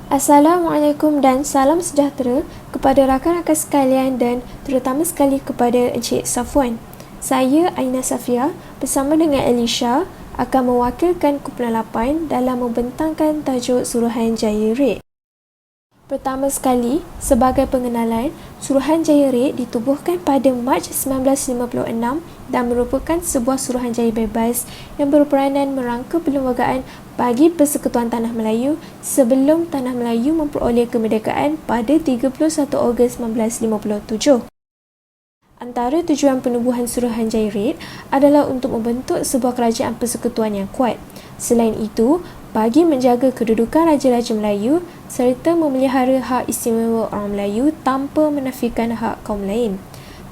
Assalamualaikum dan salam sejahtera kepada rakan-rakan sekalian dan terutama sekali kepada Encik Safwan. Saya Aina Safia bersama dengan Elisha akan mewakilkan kumpulan 8 dalam membentangkan tajuk Suruhanjaya Red. Pertama sekali, sebagai pengenalan, Suruhanjaya Red ditubuhkan pada Mac 1956 dan merupakan sebuah suruhanjaya bebas yang berperanan merangka perlembagaan bagi Persekutuan Tanah Melayu sebelum Tanah Melayu memperoleh kemerdekaan pada 31 Ogos 1957. Antara tujuan penubuhan Suruhanjaya Red adalah untuk membentuk sebuah kerajaan persekutuan yang kuat. Selain itu, bagi menjaga kedudukan Raja-Raja Melayu serta memelihara hak istimewa orang Melayu tanpa menafikan hak kaum lain.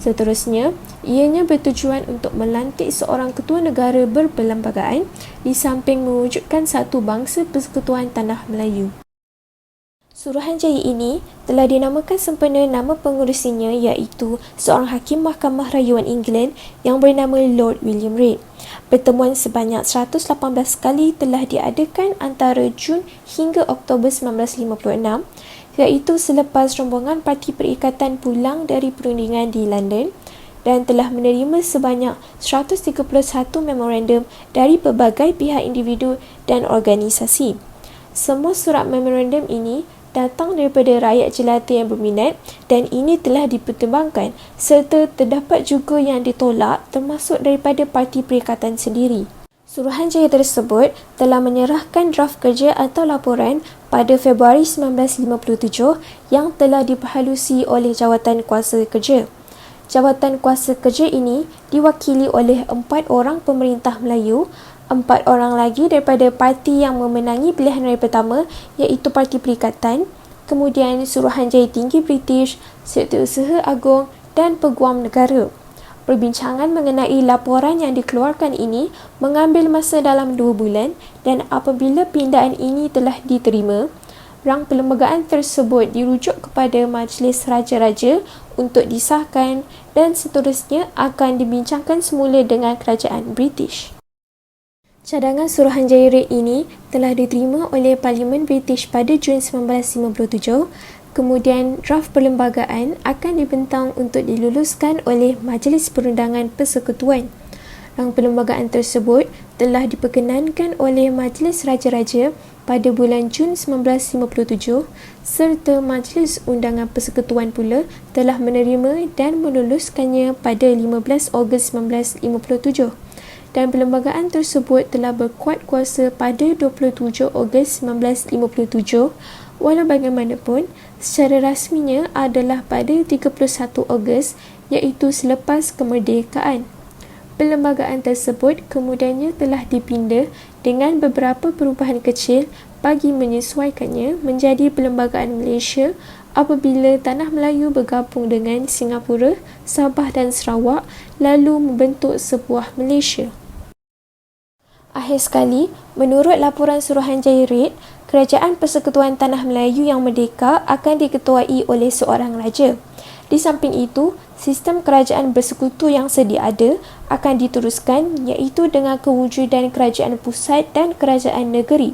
Seterusnya, ianya bertujuan untuk melantik seorang ketua negara berperlembagaan di samping mewujudkan satu bangsa persekutuan Tanah Melayu. Suruhanjaya ini telah dinamakan sempena nama pengerusinya iaitu seorang hakim Mahkamah Rayuan England yang bernama Lord William Red. Pertemuan sebanyak 118 kali telah diadakan antara Jun hingga Oktober 1956 iaitu selepas rombongan Parti Perikatan pulang dari perundingan di London dan telah menerima sebanyak 131 memorandum dari pelbagai pihak individu dan organisasi. Semua surat memorandum ini datang daripada rakyat jelata yang berminat dan ini telah dipertimbangkan serta terdapat juga yang ditolak termasuk daripada Parti Perikatan sendiri. Suruhanjaya tersebut telah menyerahkan draft kerja atau laporan pada Februari 1957 yang telah diperhalusi oleh Jawatan Kuasa Kerja. Jawatan Kuasa Kerja ini diwakili oleh 4 orang pemerintah Melayu, 4 orang lagi daripada parti yang memenangi pilihan raya pertama iaitu Parti Perikatan, kemudian Suruhanjaya Tinggi British, Setiausaha Agong dan Peguam Negara. Perbincangan mengenai laporan yang dikeluarkan ini mengambil masa dalam 2 bulan dan apabila pindaan ini telah diterima, rang perlembagaan tersebut dirujuk kepada Majlis Raja-Raja untuk disahkan dan seterusnya akan dibincangkan semula dengan Kerajaan British. Cadangan Suruhanjaya Red ini telah diterima oleh Parlimen British pada Jun 1957, kemudian draft perlembagaan akan dibentang untuk diluluskan oleh Majlis Perundangan Persekutuan. Rang perlembagaan tersebut telah diperkenankan oleh Majlis Raja-Raja pada bulan Jun 1957 serta Majlis Undangan Persekutuan pula telah menerima dan meluluskannya pada 15 Ogos 1957. Dan perlembagaan tersebut telah berkuat kuasa pada 27 Ogos 1957 walau bagaimanapun secara rasminya adalah pada 31 Ogos iaitu selepas kemerdekaan. Perlembagaan tersebut kemudiannya telah dipindah dengan beberapa perubahan kecil bagi menyesuaikannya menjadi Perlembagaan Malaysia apabila Tanah Melayu bergabung dengan Singapura, Sabah dan Sarawak lalu membentuk sebuah Malaysia. Akhir sekali, menurut laporan Suruhanjaya Red, Kerajaan Persekutuan Tanah Melayu yang merdeka akan diketuai oleh seorang raja. Di samping itu, sistem kerajaan bersekutu yang sedia ada akan diteruskan iaitu dengan kewujudan kerajaan pusat dan kerajaan negeri.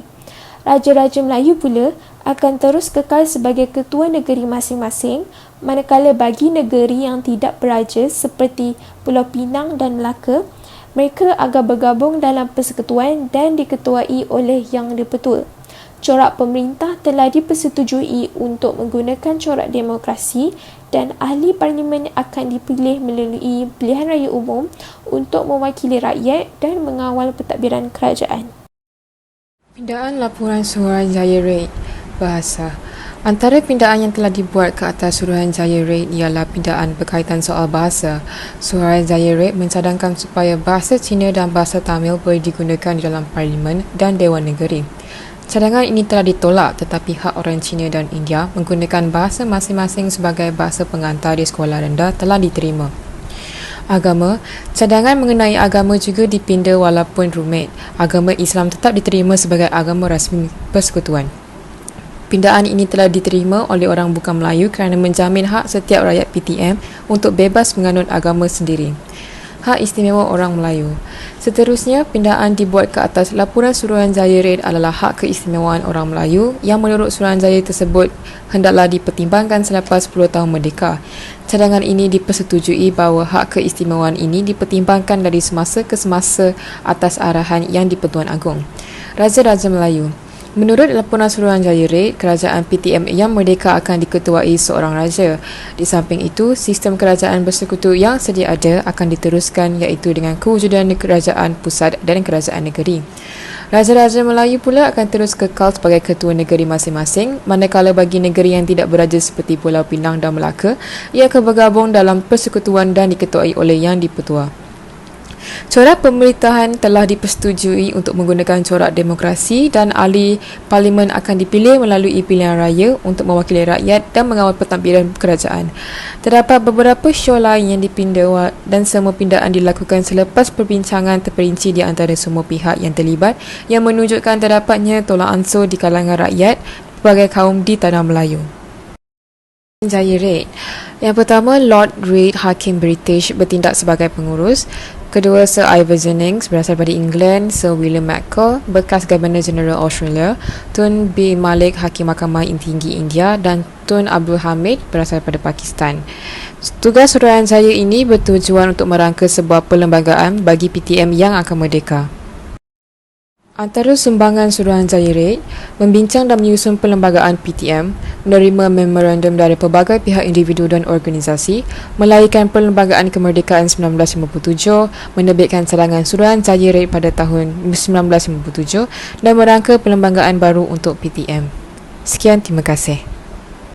Raja-Raja Melayu pula akan terus kekal sebagai ketua negeri masing-masing, manakala bagi negeri yang tidak beraja seperti Pulau Pinang dan Melaka, mereka akan bergabung dalam persekutuan dan diketuai oleh Yang di-Pertua. Corak pemerintah telah dipersetujui untuk menggunakan corak demokrasi dan ahli parlimen akan dipilih melalui pilihan raya umum untuk mewakili rakyat dan mengawal pentadbiran kerajaan. Pindaan laporan Suruhanjaya Red. Bahasa. Antara pindaan yang telah dibuat ke atas Suruhanjaya Red ialah pindaan berkaitan soal bahasa. Suruhanjaya Red mencadangkan supaya bahasa Cina dan bahasa Tamil boleh digunakan di dalam Parlimen dan Dewan Negeri. Cadangan ini telah ditolak tetapi hak orang Cina dan India menggunakan bahasa masing-masing sebagai bahasa pengantar di sekolah rendah telah diterima. Agama. Cadangan mengenai agama juga dipinda walaupun rumit. Agama Islam tetap diterima sebagai agama rasmi persekutuan. Pindaan ini telah diterima oleh orang bukan Melayu kerana menjamin hak setiap rakyat PTM untuk bebas menganut agama sendiri. Hak Istimewa Orang Melayu. Seterusnya, pindaan dibuat ke atas laporan Suruhanjaya Raid adalah hak keistimewaan orang Melayu yang menurut Suruhanjaya tersebut hendaklah dipertimbangkan selepas 10 tahun merdeka. Cadangan ini dipersetujui bahawa hak keistimewaan ini dipertimbangkan dari semasa ke semasa atas arahan Yang di-Pertuan Agong. Raja-Raja Melayu. Menurut laporan Suruhanjaya Raid, kerajaan PTM yang merdeka akan diketuai seorang raja. Di samping itu, sistem kerajaan bersekutu yang sedia ada akan diteruskan iaitu dengan kewujudan kerajaan pusat dan kerajaan negeri. Raja-Raja Melayu pula akan terus kekal sebagai ketua negeri masing-masing, manakala bagi negeri yang tidak beraja seperti Pulau Pinang dan Melaka, ia akan bergabung dalam persekutuan dan diketuai oleh Yang di-Pertua. Corak pemerintahan telah dipersetujui untuk menggunakan corak demokrasi dan ahli parlimen akan dipilih melalui pilihan raya untuk mewakili rakyat dan mengawal pentadbiran kerajaan. Terdapat beberapa syur lain yang dipindah dan semua pindaan dilakukan selepas perbincangan terperinci di antara semua pihak yang terlibat yang menunjukkan terdapatnya tolak ansur di kalangan rakyat berbagai kaum di tanah Melayu. Jaya Raid. Yang pertama, Lord Reid, Hakim British, bertindak sebagai pengurus. Kedua, Sir Ivor Jennings, berasal dari England. Sir William McCall, bekas Governor General Australia. Tun B. Malik, Hakim Mahkamah Tinggi India. Dan Tun Abdul Hamid, berasal daripada Pakistan. Tugas Suruhanjaya ini bertujuan untuk merangka sebuah perlembagaan bagi PTM yang akan merdeka. Antara sumbangan Suruhanjaya Raid, membincang dan menyusun perlembagaan PTM, menerima memorandum dari pelbagai pihak individu dan organisasi, melahirkan Perlembagaan Kemerdekaan 1957, menerbitkan cadangan Suruhanjaya Raid pada tahun 1957 dan merangka perlembagaan baru untuk PTM. Sekian, terima kasih.